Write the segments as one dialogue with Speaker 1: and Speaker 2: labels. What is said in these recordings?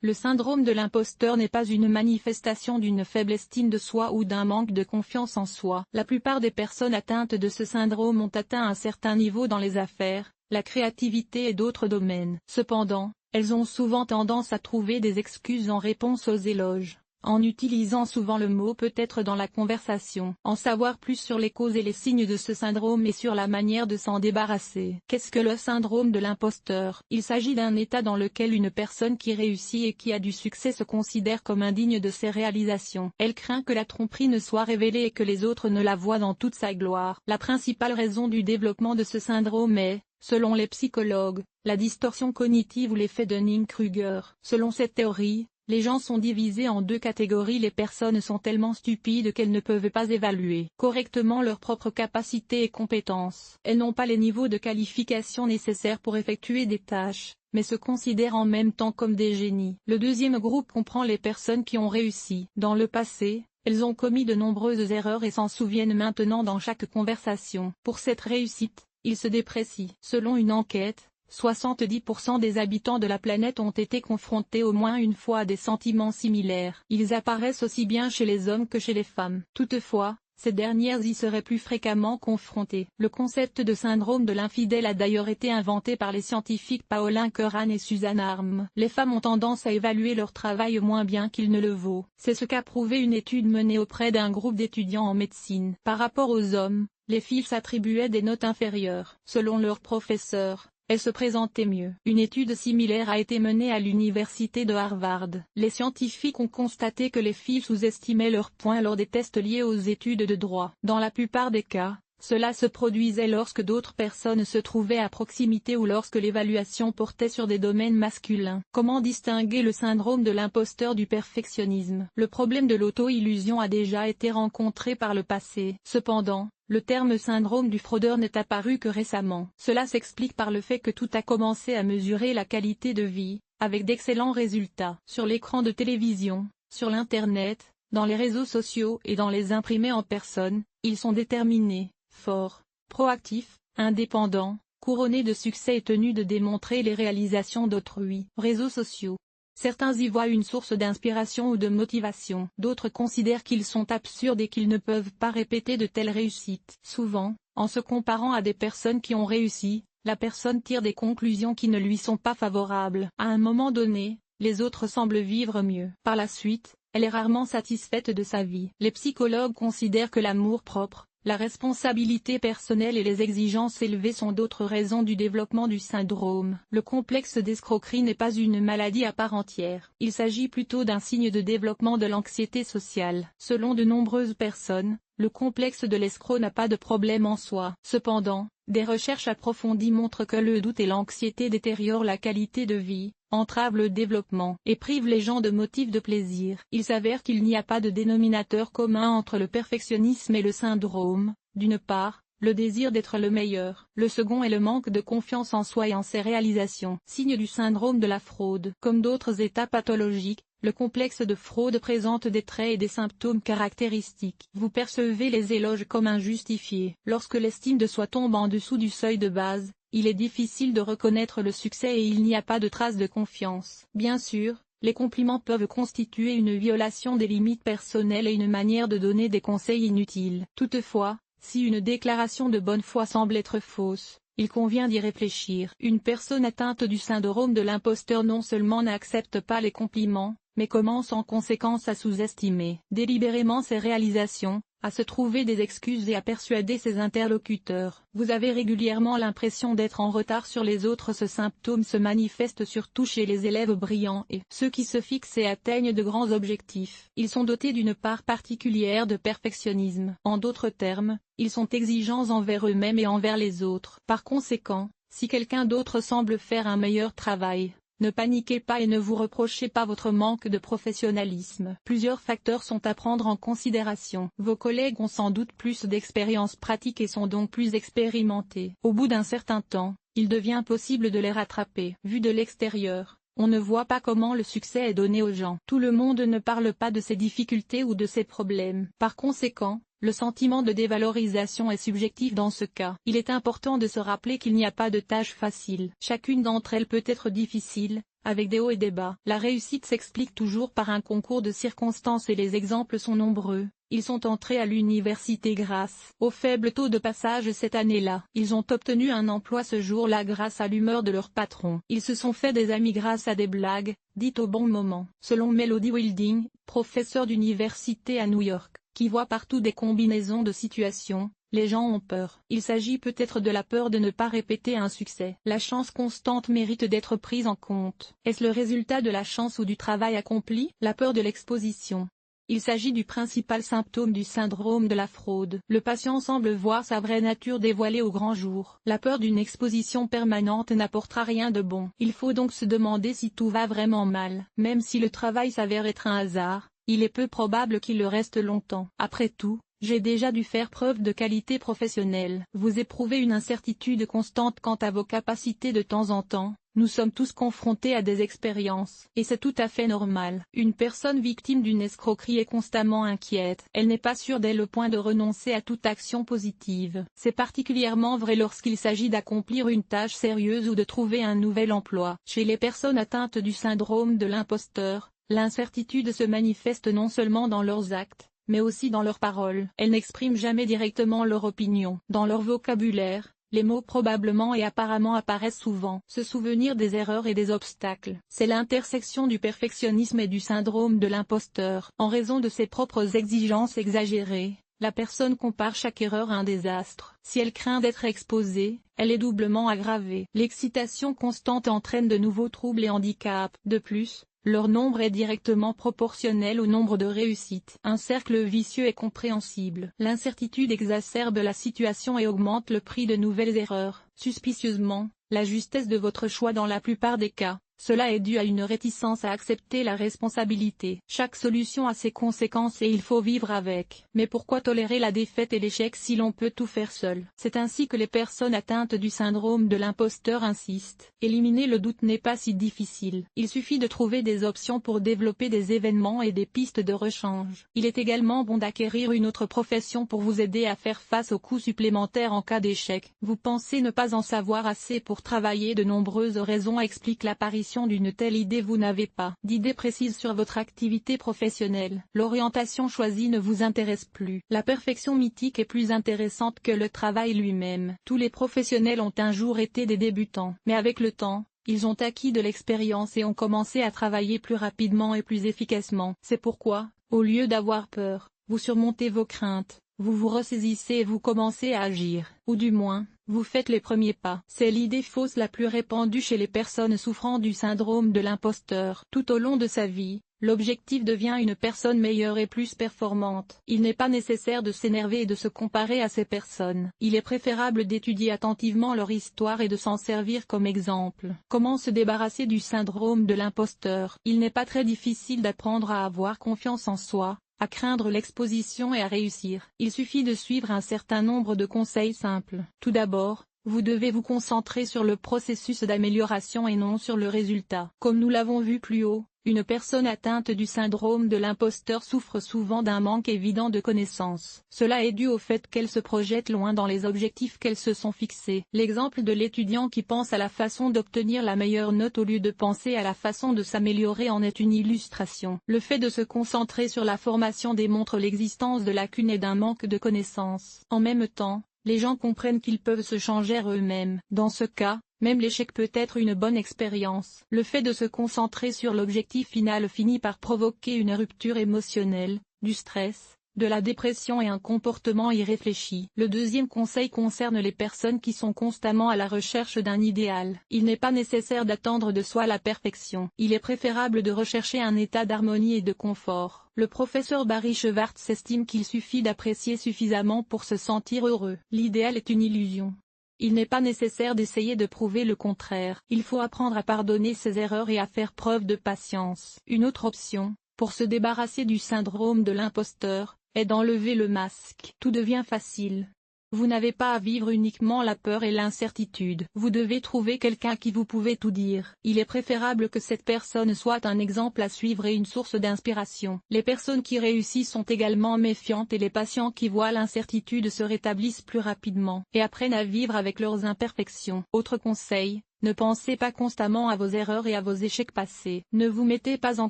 Speaker 1: Le syndrome de l'imposteur n'est pas une manifestation d'une faible estime de soi ou d'un manque de confiance en soi. La plupart des personnes atteintes de ce syndrome ont atteint un certain niveau dans les affaires, la créativité et d'autres domaines. Cependant, elles ont souvent tendance à trouver des excuses en réponse aux éloges, en utilisant souvent le mot peut-être dans la conversation. En savoir plus sur les causes et les signes de ce syndrome et sur la manière de s'en débarrasser. Qu'est-ce que le syndrome de l'imposteur? Il s'agit d'un état dans lequel une personne qui réussit et qui a du succès se considère comme indigne de ses réalisations. Elle craint que la tromperie ne soit révélée et que les autres ne la voient dans toute sa gloire. La principale raison du développement de ce syndrome est, selon les psychologues, la distorsion cognitive ou l'effet Dunning-Kruger. Selon cette théorie, les gens sont divisés en deux catégories. Les personnes sont tellement stupides qu'elles ne peuvent pas évaluer correctement leurs propres capacités et compétences. Elles n'ont pas les niveaux de qualification nécessaires pour effectuer des tâches, mais se considèrent en même temps comme des génies. Le deuxième groupe comprend les personnes qui ont réussi. Dans le passé, elles ont commis de nombreuses erreurs et s'en souviennent maintenant dans chaque conversation. Pour cette réussite, ils se déprécient. Selon une enquête, 70% des habitants de la planète ont été confrontés au moins une fois à des sentiments similaires. Ils apparaissent aussi bien chez les hommes que chez les femmes. Toutefois, ces dernières y seraient plus fréquemment confrontées. Le concept de syndrome de l'infidèle a d'ailleurs été inventé par les scientifiques Pauline Curran et Suzanne Harm. Les femmes ont tendance à évaluer leur travail moins bien qu'il ne le vaut. C'est ce qu'a prouvé une étude menée auprès d'un groupe d'étudiants en médecine. Par rapport aux hommes, les filles s'attribuaient des notes inférieures. Selon leurs professeurs, elles se présentaient mieux. Une étude similaire a été menée à l'université de Harvard. Les scientifiques ont constaté que les filles sous-estimaient leurs points lors des tests liés aux études de droit. Dans la plupart des cas, cela se produisait lorsque d'autres personnes se trouvaient à proximité ou lorsque l'évaluation portait sur des domaines masculins. Comment distinguer le syndrome de l'imposteur du perfectionnisme? Le problème de l'auto-illusion a déjà été rencontré par le passé. Cependant, le terme syndrome du fraudeur n'est apparu que récemment. Cela s'explique par le fait que tout a commencé à mesurer la qualité de vie, avec d'excellents résultats. Sur l'écran de télévision, sur l'Internet, dans les réseaux sociaux et dans les imprimés en personne, ils sont déterminés, forts, proactifs, indépendants, couronnés de succès et tenus de démontrer les réalisations d'autrui. Réseaux sociaux. Certains y voient une source d'inspiration ou de motivation. D'autres considèrent qu'ils sont absurdes et qu'ils ne peuvent pas répéter de telles réussites. Souvent, en se comparant à des personnes qui ont réussi, la personne tire des conclusions qui ne lui sont pas favorables. À un moment donné, les autres semblent vivre mieux. Par la suite, elle est rarement satisfaite de sa vie. Les psychologues considèrent que l'amour-propre, la responsabilité personnelle et les exigences élevées sont d'autres raisons du développement du syndrome. Le complexe d'escroquerie n'est pas une maladie à part entière. Il s'agit plutôt d'un signe de développement de l'anxiété sociale. Selon de nombreuses personnes, le complexe de l'escroc n'a pas de problème en soi. Cependant, des recherches approfondies montrent que le doute et l'anxiété détériorent la qualité de vie, entravent le développement et privent les gens de motifs de plaisir. Il s'avère qu'il n'y a pas de dénominateur commun entre le perfectionnisme et le syndrome. D'une part, le désir d'être le meilleur. Le second est le manque de confiance en soi et en ses réalisations. Signe du syndrome de la fraude. Comme d'autres états pathologiques, le complexe de fraude présente des traits et des symptômes caractéristiques. Vous percevez les éloges comme injustifiés. Lorsque l'estime de soi tombe en dessous du seuil de base, il est difficile de reconnaître le succès et il n'y a pas de trace de confiance. Bien sûr, les compliments peuvent constituer une violation des limites personnelles et une manière de donner des conseils inutiles. Toutefois, si une déclaration de bonne foi semble être fausse, il convient d'y réfléchir. Une personne atteinte du syndrome de l'imposteur non seulement n'accepte pas les compliments, mais commence en conséquence à sous-estimer délibérément ses réalisations, à se trouver des excuses et à persuader ses interlocuteurs. Vous avez régulièrement l'impression d'être en retard sur les autres. Ce symptôme se manifeste surtout chez les élèves brillants et ceux qui se fixent et atteignent de grands objectifs. Ils sont dotés d'une part particulière de perfectionnisme. En d'autres termes, ils sont exigeants envers eux-mêmes et envers les autres. Par conséquent, si quelqu'un d'autre semble faire un meilleur travail, ne paniquez pas et ne vous reprochez pas votre manque de professionnalisme. Plusieurs facteurs sont à prendre en considération. Vos collègues ont sans doute plus d'expérience pratique et sont donc plus expérimentés. Au bout d'un certain temps, il devient possible de les rattraper. Vu de l'extérieur, on ne voit pas comment le succès est donné aux gens. Tout le monde ne parle pas de ses difficultés ou de ses problèmes. Par conséquent, le sentiment de dévalorisation est subjectif dans ce cas. Il est important de se rappeler qu'il n'y a pas de tâche facile. Chacune d'entre elles peut être difficile, avec des hauts et des bas. La réussite s'explique toujours par un concours de circonstances et les exemples sont nombreux. Ils sont entrés à l'université grâce au faible taux de passage cette année-là. Ils ont obtenu un emploi ce jour-là grâce à l'humeur de leur patron. Ils se sont fait des amis grâce à des blagues, dites au bon moment. Selon Melody Wilding, professeure d'université à New York, qui voit partout des combinaisons de situations, les gens ont peur. Il s'agit peut-être de la peur de ne pas répéter un succès. La chance constante mérite d'être prise en compte. Est-ce le résultat de la chance ou du travail accompli? La peur de l'exposition. Il s'agit du principal symptôme du syndrome de la fraude. Le patient semble voir sa vraie nature dévoilée au grand jour. La peur d'une exposition permanente n'apportera rien de bon. Il faut donc se demander si tout va vraiment mal. Même si le travail s'avère être un hasard, il est peu probable qu'il le reste longtemps. Après tout, j'ai déjà dû faire preuve de qualité professionnelle. Vous éprouvez une incertitude constante quant à vos capacités de temps en temps. Nous sommes tous confrontés à des expériences, et c'est tout à fait normal. Une personne victime d'une escroquerie est constamment inquiète. Elle n'est pas sûre d'elle au point de renoncer à toute action positive. C'est particulièrement vrai lorsqu'il s'agit d'accomplir une tâche sérieuse ou de trouver un nouvel emploi. Chez les personnes atteintes du syndrome de l'imposteur, l'incertitude se manifeste non seulement dans leurs actes, mais aussi dans leurs paroles. Elles n'expriment jamais directement leur opinion. Dans leur vocabulaire, les mots probablement et apparemment apparaissent souvent. Se souvenir des erreurs et des obstacles. C'est l'intersection du perfectionnisme et du syndrome de l'imposteur. En raison de ses propres exigences exagérées, la personne compare chaque erreur à un désastre. Si elle craint d'être exposée, elle est doublement aggravée. L'excitation constante entraîne de nouveaux troubles et handicaps. De plus, leur nombre est directement proportionnel au nombre de réussites. Un cercle vicieux est compréhensible. L'incertitude exacerbe la situation et augmente le prix de nouvelles erreurs. Suspicieusement, la justesse de votre choix dans la plupart des cas, cela est dû à une réticence à accepter la responsabilité. Chaque solution a ses conséquences et il faut vivre avec. Mais pourquoi tolérer la défaite et l'échec si l'on peut tout faire seul? C'est ainsi que les personnes atteintes du syndrome de l'imposteur insistent. Éliminer le doute n'est pas si difficile. Il suffit de trouver des options pour développer des événements et des pistes de rechange. Il est également bon d'acquérir une autre profession pour vous aider à faire face aux coûts supplémentaires en cas d'échec. Vous pensez ne pas en savoir assez pour travailler. De nombreuses raisons expliquent l'apparition d'une telle idée. Vous n'avez pas d'idée précise sur votre activité professionnelle. L'orientation choisie ne vous intéresse plus. La perfection mythique est plus intéressante que le travail lui-même. Tous les professionnels ont un jour été des débutants. Mais avec le temps, ils ont acquis de l'expérience et ont commencé à travailler plus rapidement et plus efficacement. C'est pourquoi, au lieu d'avoir peur, vous surmontez vos craintes, vous vous ressaisissez et vous commencez à agir. Ou du moins, vous faites les premiers pas. C'est l'idée fausse la plus répandue chez les personnes souffrant du syndrome de l'imposteur. Tout au long de sa vie, l'objectif devient une personne meilleure et plus performante. Il n'est pas nécessaire de s'énerver et de se comparer à ces personnes. Il est préférable d'étudier attentivement leur histoire et de s'en servir comme exemple. Comment se débarrasser du syndrome de l'imposteur? Il n'est pas très difficile d'apprendre à avoir confiance en soi, à craindre l'exposition et à réussir. Il suffit de suivre un certain nombre de conseils simples. Tout d'abord, vous devez vous concentrer sur le processus d'amélioration et non sur le résultat. Comme nous l'avons vu plus haut, une personne atteinte du syndrome de l'imposteur souffre souvent d'un manque évident de connaissances. Cela est dû au fait qu'elle se projette loin dans les objectifs qu'elles se sont fixés. L'exemple de l'étudiant qui pense à la façon d'obtenir la meilleure note au lieu de penser à la façon de s'améliorer en est une illustration. Le fait de se concentrer sur la formation démontre l'existence de lacunes et d'un manque de connaissances. En même temps, les gens comprennent qu'ils peuvent se changer eux-mêmes. Dans ce cas, même l'échec peut être une bonne expérience. Le fait de se concentrer sur l'objectif final finit par provoquer une rupture émotionnelle, du stress, de la dépression et un comportement irréfléchi. Le deuxième conseil concerne les personnes qui sont constamment à la recherche d'un idéal. Il n'est pas nécessaire d'attendre de soi la perfection. Il est préférable de rechercher un état d'harmonie et de confort. Le professeur Barry Schwartz estime qu'il suffit d'apprécier suffisamment pour se sentir heureux. L'idéal est une illusion. Il n'est pas nécessaire d'essayer de prouver le contraire. Il faut apprendre à pardonner ses erreurs et à faire preuve de patience. Une autre option, pour se débarrasser du syndrome de l'imposteur, est d'enlever le masque. Tout devient facile. Vous n'avez pas à vivre uniquement la peur et l'incertitude. Vous devez trouver quelqu'un qui vous pouvez tout dire. Il est préférable que cette personne soit un exemple à suivre et une source d'inspiration. Les personnes qui réussissent sont également méfiantes et les patients qui voient l'incertitude se rétablissent plus rapidement et apprennent à vivre avec leurs imperfections. Autre conseil, Ne pensez pas constamment à vos erreurs et à vos échecs passés. Ne vous mettez pas en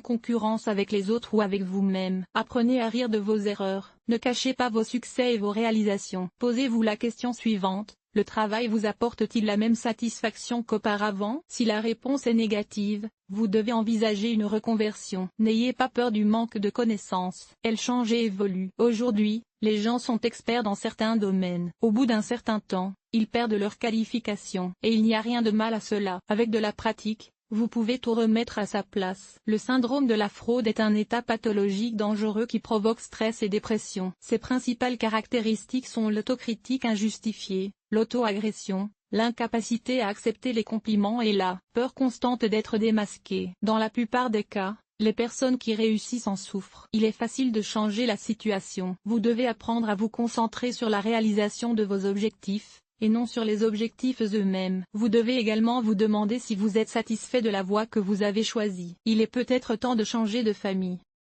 Speaker 1: concurrence avec les autres ou avec vous-même. Apprenez à rire de vos erreurs. Ne cachez pas vos succès et vos réalisations. Posez-vous la question suivante. Le travail vous apporte-t-il la même satisfaction qu'auparavant? Si la réponse est négative, vous devez envisager une reconversion. N'ayez pas peur du manque de connaissances. Elles changent et évoluent. Aujourd'hui, les gens sont experts dans certains domaines. Au bout d'un certain temps, ils perdent leur qualification. Et il n'y a rien de mal à cela. Avec de la pratique, vous pouvez tout remettre à sa place. Le syndrome de la fraude est un état pathologique dangereux qui provoque stress et dépression. Ses principales caractéristiques sont l'autocritique injustifiée, l'auto-agression, l'incapacité à accepter les compliments et la peur constante d'être démasqué. Dans la plupart des cas, les personnes qui réussissent en souffrent. Il est facile de changer la situation. Vous devez apprendre à vous concentrer sur la réalisation de vos objectifs, et non sur les objectifs eux-mêmes. Vous devez également vous demander si vous êtes satisfait de la voie que vous avez choisie. Il est peut-être temps de changer de famille.